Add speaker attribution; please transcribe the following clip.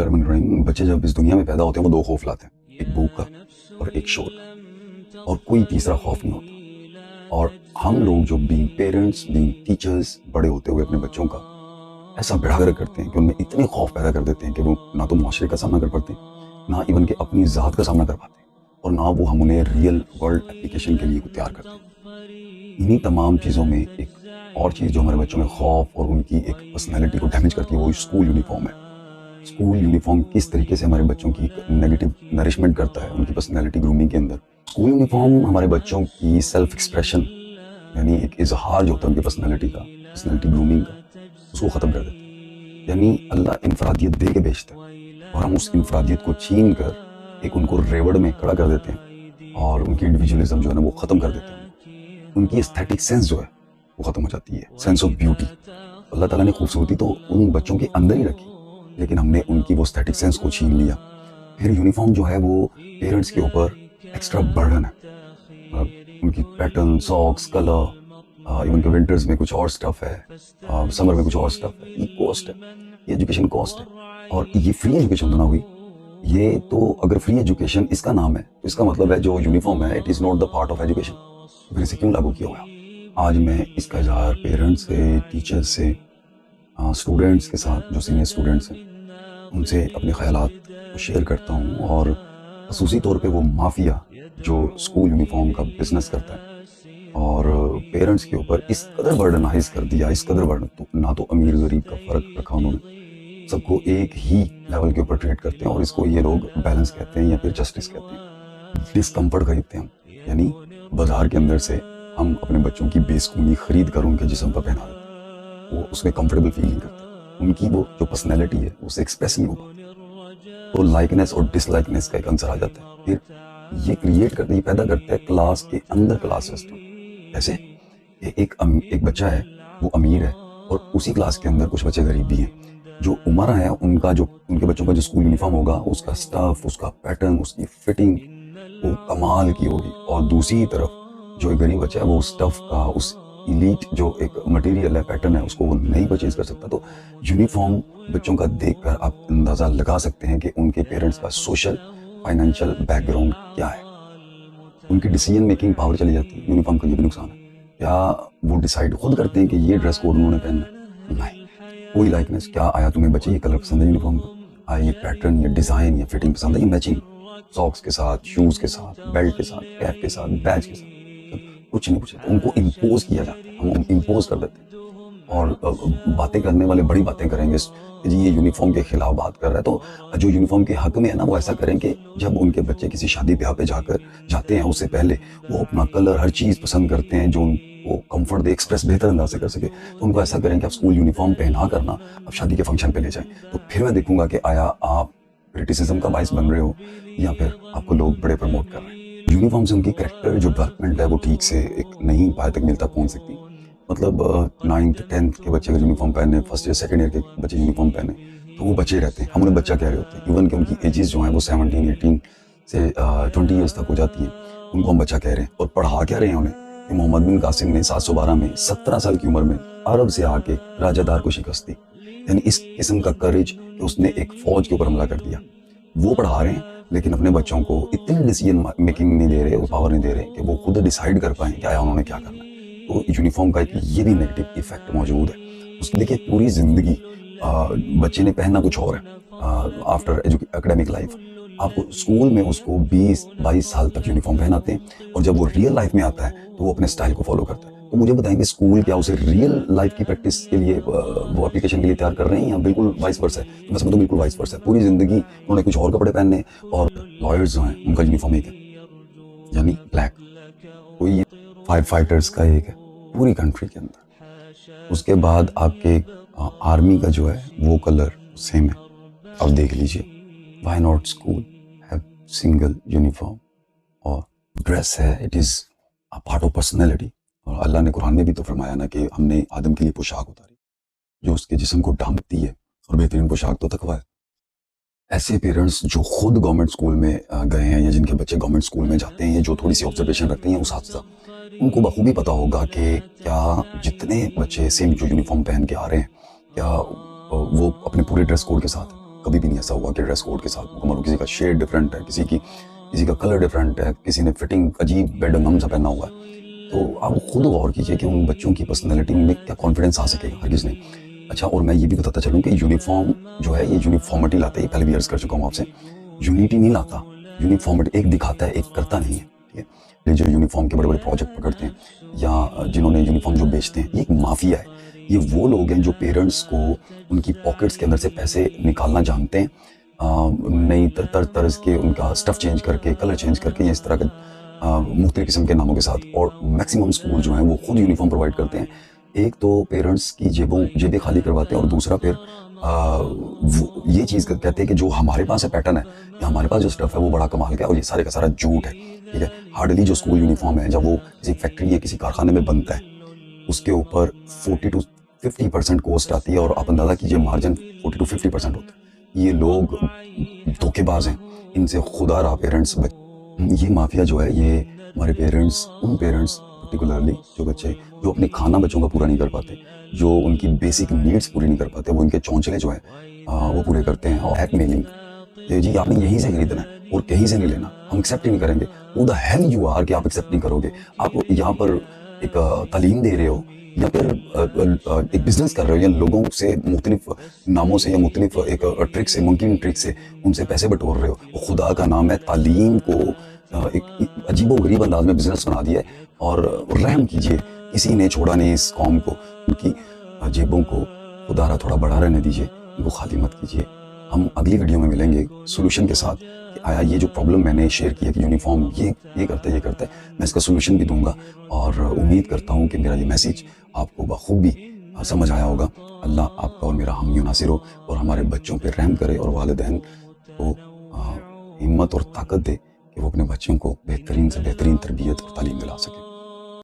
Speaker 1: बिस्मिल्लाहिर्रहमानिर्रहीम। बच्चे जब इस दुनिया में पैदा होते हैं वो दो खौफ लाते हैं, एक भूख का और एक शोर का, और कोई तीसरा खौफ नहीं होता। और हम लोग जो बीइंग पेरेंट्स, बीइंग टीचर्स, बड़े होते हुए अपने बच्चों का ऐसा बेड़ागर करते हैं कि उनमें इतने खौफ पैदा कर देते हैं कि वो ना तो माशरे का सामना कर पाते, ना इवन के अपनी ज़ात का सामना कर पाते, और ना वो हम उन्हें रियल वर्ल्ड एप्लीकेशन के लिए तैयार करते हैं। इन्हीं तमाम चीज़ों में एक और चीज़ जो हमारे बच्चों में खौफ और उनकी एक पर्सनैलिटी को डैमेज करती है वो स्कूल यूनिफॉर्म है। स्कूल यूनिफॉर्म किस तरीके से हमारे बच्चों की नेगेटिव नरिशमेंट करता है उनकी पर्सनैलिटी ग्रूमिंग के अंदर। स्कूल यूनिफॉर्म हमारे बच्चों की सेल्फ एक्सप्रेशन, यानी एक इजहार जो होता है उनकी पर्सनैलिटी का, पर्सनैलिटी ग्रूमिंग का, उसको ख़त्म कर देता है। यानी अल्लाह इनफरादियत दे के भेजता है और हम उस इनफरादियत को छीन कर एक उनको रेवड़ में खड़ा कर देते हैं और उनकी इंडिविजुअलिज्म जो है ना वो ख़त्म कर देते हैं। उनकी एस्थेटिक सेंस जो है वो ख़त्म हो जाती है, सेंस ऑफ ब्यूटी। अल्लाह ताला ने खूबसूरती तो उन बच्चों के अंदर ही रखी, लेकिन हमने उनकी वो एस्थेटिक सेंस को छीन लिया। फिर यूनिफॉर्म जो है वो पेरेंट्स के ऊपर एक्स्ट्रा बर्डन है। उनकी पैटर्न, सॉक्स, कलर, इवन के विंटर्स में कुछ और स्टफ है, समर में कुछ और स्टफ है। ये कॉस्ट है, ये एजुकेशन कॉस्ट है। और ये फ्री एजुकेशन तो ना हुई। ये तो अगर फ्री एजुकेशन इसका नाम है तो इसका मतलब है जो यूनिफॉर्म है it is not the part of education. फिर इसे क्यों लागू किया हुआ? आज मैं इसका इजहार पेरेंट्स से, टीचर्स से, स्टूडेंट्स के साथ जो सीनियर स्टूडेंट्स हैं उनसे अपने ख़यालात को शेयर करता हूँ। और ख़ुसूसी तौर पे वो माफिया जो स्कूल यूनिफॉर्म का बिज़नेस करता है और पेरेंट्स के ऊपर इस कदर बर्डनाइज कर दिया, इस कदर बर्डन, तो ना तो अमीर गरीब का फ़र्क रखा उन्होंने, सबको एक ही लेवल के ऊपर ट्रीट करते हैं। और इसको ये लोग बैलेंस कहते हैं या फिर जस्टिस कहते हैं। डिस्कम्फर्ट खरीदते हैं, यानी बाज़ार के अंदर से हम अपने बच्चों की बेसकूनी खरीद कर उनके जिस्म पर पहना देते हैं, वो उसमें कंफर्टेबल फील नहीं करते, उनकी वो जो पर्सनैलिटी है उसे एक्सप्रेस नहीं हो पाती। तो लाइकनेस और डिसलाइकनेस का एक आंसर आ जाता है। फिर ये क्रिएट करते, ये पैदा करता है क्लास के अंदर क्लास सिस्टम। जैसे एक बच्चा है वो अमीर है और उसी क्लास के अंदर कुछ बच्चे गरीब भी हैं। जो उम्र है उनका, जो उनके बच्चों का जो स्कूल यूनिफॉर्म होगा उसका स्टफ, उसका पैटर्न, उसकी फिटिंग वो कमाल की होगी। और दूसरी तरफ जो एक गरीब बच्चा है वो स्टफ का, उस इलीट जो एक मटेरियल है, पैटर्न है, उसको वो नहीं परचेज कर सकता। तो यूनिफॉर्म बच्चों का देखकर आप अंदाज़ा लगा सकते हैं कि उनके पेरेंट्स का सोशल फाइनेंशियल बैकग्राउंड क्या है। उनकी डिसीजन मेकिंग पावर चली जाती है। यूनिफॉर्म का ये भी नुकसान है। क्या वो डिसाइड खुद करते हैं कि ये ड्रेस कोड उन्होंने पहनना है? नहीं। कोई लाइकनेस, क्या आया तुम्हें बच्चे ये कलर पसंद है यूनिफॉर्म का, आया ये पैटर्न, ये डिज़ाइन, ये फिटिंग पसंद है, ये मैचिंग सॉक्स के साथ, शूज़ के साथ, बेल्ट के साथ, कैप के साथ, बैज के साथ, कुछ नहीं पूछा। उनको इम्पोज किया जाता है, हम इम्पोज कर देते हैं। और बातें करने वाले बड़ी बातें करेंगे जी ये यूनिफॉर्म के खिलाफ बात कर रहा है, तो जो यूनिफॉर्म के हक में है ना वो ऐसा करें कि जब उनके बच्चे किसी शादी ब्याह पे जाते हैं उससे पहले वो अपना कलर, हर चीज़ पसंद करते हैं जो उनको कंफर्ट दे, एक्सप्रेस बेहतर अंदाज से कर सके। तो उनको ऐसा करें कि आप स्कूल यूनिफॉर्म पहना करना अब शादी के फंक्शन पे ले जाएं। तो फिर मैं देखूंगा कि आया आप क्रिटिसिज्म का बाइस बन रहे हो या फिर आपको लोग बड़े प्रमोट कर रहे हैं। यूनिफॉर्म से उनकी कैरेक्टर जो डेवलपमेंट है वो ठीक से एक नई पाए तक मिलता पहुँच सकती। मतलब 9th 10th के बच्चे अगर यूनिफॉर्म पहने, फर्स्ट ईयर सेकंड ईयर के बच्चे यूनिफॉर्म पहने तो वो बच्चे रहते हैं, हम उन्हें बच्चा कह रहे होते हैं। इवन कि उनकी एजेस जो हैं वो 17, 18 से 20 ईयर्स तक हो जाती हैं, उनको हम बच्चा कह रहे हैं। और पढ़ा क्या रहे हैं उन्हें कि मोहम्मद बिन कासिम ने 712 में 17 साल की उम्र में अरब से आके राजादार को शिकस्त दी। यानी इस किस्म का करेज कि उसने एक फौज के ऊपर हमला कर दिया। वो पढ़ा रहे हैं लेकिन अपने बच्चों को इतनी डिसीजन मेकिंग नहीं दे रहे, वो पावर नहीं दे रहे कि वो खुद डिसाइड कर पाएँ क्या उन्होंने क्या करना है। तो यूनिफॉर्म का एक ये भी नेगेटिव इफेक्ट मौजूद है। उसकी देखिए पूरी ज़िंदगी बच्चे ने पहनना कुछ और है। आफ्टर एकेडमिक लाइफ आपको स्कूल में उसको 20-22 साल तक यूनिफॉर्म पहनाते हैं और जब वो रियल लाइफ में आता है तो वो अपने स्टाइल को फॉलो करता है। तो मुझे बताएंगे स्कूल क्या उसे रियल लाइफ की प्रैक्टिस के लिए, वो एप्लीकेशन के लिए तैयार कर रहे हैं या बिल्कुल वाइस वर्सा है? तो बस मैं तो बिल्कुल वाइस वर्सा है। पूरी ज़िंदगी उन्होंने कुछ और कपड़े पहनने, और लॉयर्स जो हैं उनका यूनिफॉर्म एक है, यानी ब्लैक। कोई फायर फाइटर्स का एक है पूरी कंट्री के अंदर। उसके बाद आपके आर्मी का जो है वो कलर सेम है। अब देख लीजिए, why not school have single uniform और ड्रेस है, it is a part of personality. और अल्लाह ने कुरान में भी तो फरमाया ना कि हमने आदम के लिए पोशाक उतारी जो उसके जिस्म को ढांकती है, और बेहतरीन पोशाक तो तकवा है। ऐसे पेरेंट्स जो खुद गवर्नमेंट स्कूल में गए हैं या जिनके बच्चे गवर्नमेंट स्कूल में जाते हैं या जो थोड़ी सी ऑब्जर्वेशन रखते हैं उस हादसा, उनको बखूबी पता होगा कि क्या जितने बच्चे सेम जो यूनिफॉर्म पहन के आ रहे हैं क्या वो अपने पूरे ड्रेस कोड के साथ کبھی بھی نہیں ایسا ہوا کہ ڈریس کوڈ کے ساتھ مکمل ہو. کسی کا شیڈ ڈفرینٹ ہے, کسی کا کلر ڈفرینٹ ہے, کسی نے فٹنگ عجیب بے ڈھنگم سا پہنا ہوا ہے. تو آپ خود غور کیجئے کہ ان بچوں کی پرسنالٹی میں کیا کانفیڈنس آ سکے گا, ہرگز نہیں. اچھا, اور میں یہ بھی بتاتا چلوں کہ یونیفارم جو ہے یہ یونیفارمٹی لاتا ہے, یہ پہلے بھی عرض کر چکا ہوں آپ سے, یونیٹی نہیں لاتا. یونیفارمٹی ایک دکھاتا ہے, ایک کرتا نہیں ہے. ٹھیک ہے, یہ جو یونیفارم کے بڑے بڑے پروجیکٹ پکڑتے ہیں یا جنہوں نے یونیفارم جو بیچتے ہیں, یہ ایک مافیا ہے. یہ وہ لوگ ہیں جو پیرنٹس کو ان کی پاکٹس کے اندر سے پیسے نکالنا جانتے ہیں, نئی طرز کے ان کا سٹف چینج کر کے, کلر چینج کر کے, یا اس طرح کے مختلف قسم کے ناموں کے ساتھ. اور میکسیمم اسکول جو ہیں وہ خود یونیفارم پرووائڈ کرتے ہیں. ایک تو پیرنٹس کی جیبیں خالی کرواتے ہیں, اور دوسرا پھر یہ چیز کہتے ہیں کہ جو ہمارے پاس ہے پیٹرن ہے یا ہمارے پاس جو سٹف ہے وہ بڑا کمال کا ہے, اور یہ سارے کا سارا جھوٹ ہے. ٹھیک ہے, ہارڈلی جو اسکول یونیفارم ہے جب وہ کسی فیکٹری یا کسی کارخانے میں بنتا ہے اس کے اوپر 40 to 50% کوسٹ آتی ہے, اور آپ اندازہ کیجئے مارجن 40 to 50% ہوتا ہے. یہ لوگ دھوکے باز ہیں, ان سے خدا رہا پیرنٹس. یہ مافیا جو ہے یہ ہمارے پیرنٹس, ان پیرنٹس پرٹیکولرلی جو بچے جو اپنے کھانا بچوں کا پورا نہیں کر پاتے, جو ان کی بیسک نیڈس پوری نہیں کر پاتے, وہ ان کے چونچلے جو ہیں وہ پورے کرتے ہیں. اور بیک میلنگ, جی آپ نے یہیں سے خریدنا ہے اور کہیں سے نہیں لینا, ہم ایکسیپٹ ہی نہیں کریں گے. Who the hell you are کہ آپ ایکسیپٹ نہیں کرو گے. آپ یہاں پر ایک تعلیم دے رہے ہو یا پھر ایک بزنس کر رہے ہو, یا لوگوں سے مختلف ناموں سے یا مختلف ایک ٹرک سے, ممکن ٹرک سے ان سے پیسے بٹور رہے ہو. خدا کا نام ہے, تعلیم کو ایک عجیب و غریب انداز میں بزنس بنا دیا ہے. اور رحم کیجئے, کسی نے چھوڑا نہیں اس قوم کو, ان کی جیبوں کو خدا را تھوڑا بڑا رہنے دیجئے, ان کو خالی مت کیجئے. ہم اگلی ویڈیو میں ملیں گے سولوشن کے ساتھ کہ آیا یہ جو پرابلم میں نے شیئر کیا کہ یونیفارم یہ کرتا ہے, میں اس کا سولوشن بھی دوں گا. اور امید کرتا ہوں کہ میرا یہ میسیج آپ کو بخوبی سمجھ آیا ہوگا. اللہ آپ کا اور میرا ہم ناصر ہو, اور ہمارے بچوں پہ رحم کرے, اور والدین کو ہمت اور طاقت دے کہ وہ اپنے بچوں کو بہترین سے بہترین تربیت اور تعلیم دلا سکے.